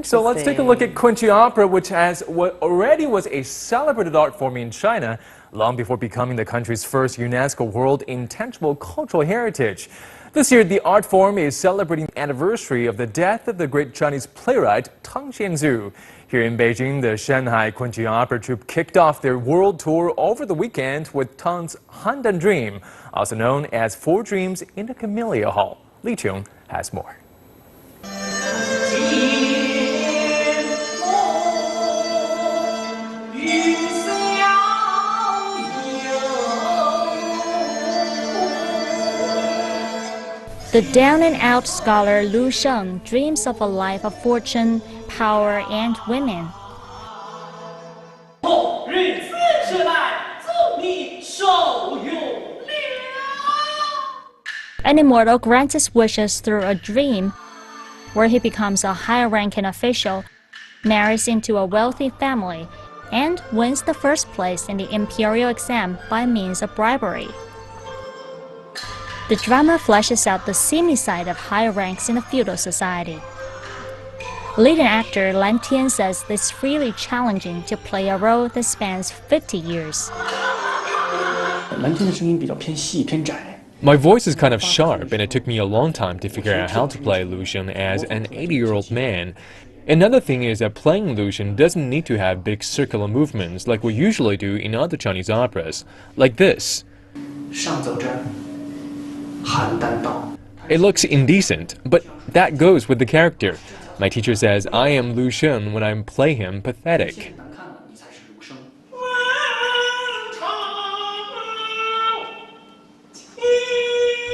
So let's take a look at Kunqu opera, which has what already was a celebrated art form in China long before becoming the country's first UNESCO World Intangible Cultural Heritage. This year, the art form is celebrating the anniversary of the death of the great Chinese playwright Tang Xianzu. Here in Beijing, the Shanghai Kunqu Opera Troupe kicked off their world tour over the weekend with Tang's Handan Dream, also known as Four Dreams in the Camellia Hall. Li Chung has more. The down-and-out scholar Lu Sheng dreams of a life of fortune, power, and women. An immortal grants his wishes through a dream, where he becomes a high-ranking official, marries into a wealthy family, and wins the first place in the imperial exam by means of bribery. The drama fleshes out the seamy side of high ranks in a feudal society. Leading actor Lan Tian says it's really challenging to play a role that spans 50 years. My voice is kind of sharp, and it took me a long time to figure out how to play Lu Sheng as an 80-year-old man. Another thing is that playing Lu Sheng doesn't need to have big circular movements like we usually do in other Chinese operas, like this. It looks indecent, but that goes with the character. My teacher says I am Lu Sheng when I play him pathetic.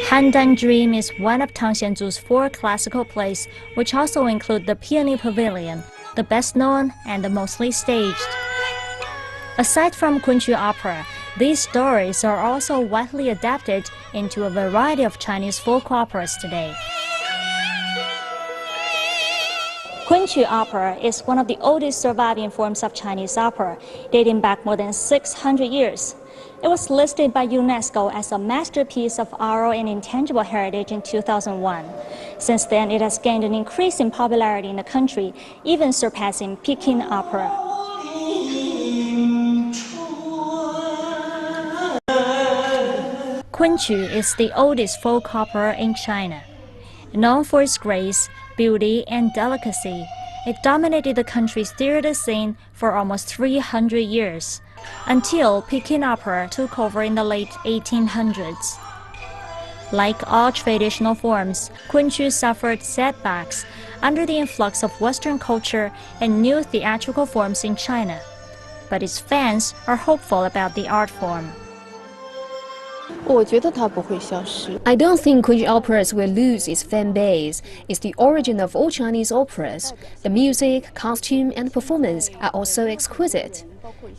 Handan Dream is one of Tang Xianzu's 4 classical plays, which also include the Peony Pavilion, the best known and the mostly staged. Aside from Kunqu opera, these stories are also widely adapted into a variety of Chinese folk operas today. Kunqu opera is one of the oldest surviving forms of Chinese opera, dating back more than 600 years. It was listed by UNESCO as a masterpiece of oral and intangible heritage in 2001. Since then, it has gained an increase in popularity in the country, even surpassing Peking opera. Kunqu is the oldest folk opera in China. Known for its grace, beauty, and delicacy, it dominated the country's theater scene for almost 300 years, until Peking opera took over in the late 1800s. Like all traditional forms, Kunqu suffered setbacks under the influx of Western culture and new theatrical forms in China. But its fans are hopeful about the art form. I don't think Kunqu operas will lose its fan base. It's the origin of all Chinese operas. The music, costume, and performance are also exquisite.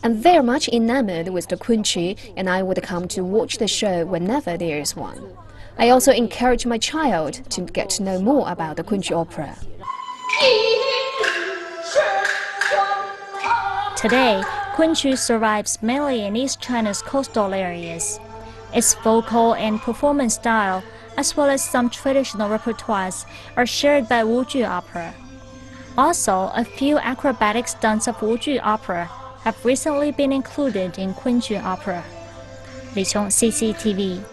I'm very much enamored with the Kunqu, and I would come to watch the show whenever there is one. I also encourage my child to get to know more about the Kunqu opera. Today, Kunqu survives mainly in East China's coastal areas. Its vocal and performance style, as well as some traditional repertoires, are shared by Wuzhu opera. Also, a few acrobatic stunts of Wuzhu opera have recently been included in Kunqu opera. Li Chung, CCTV.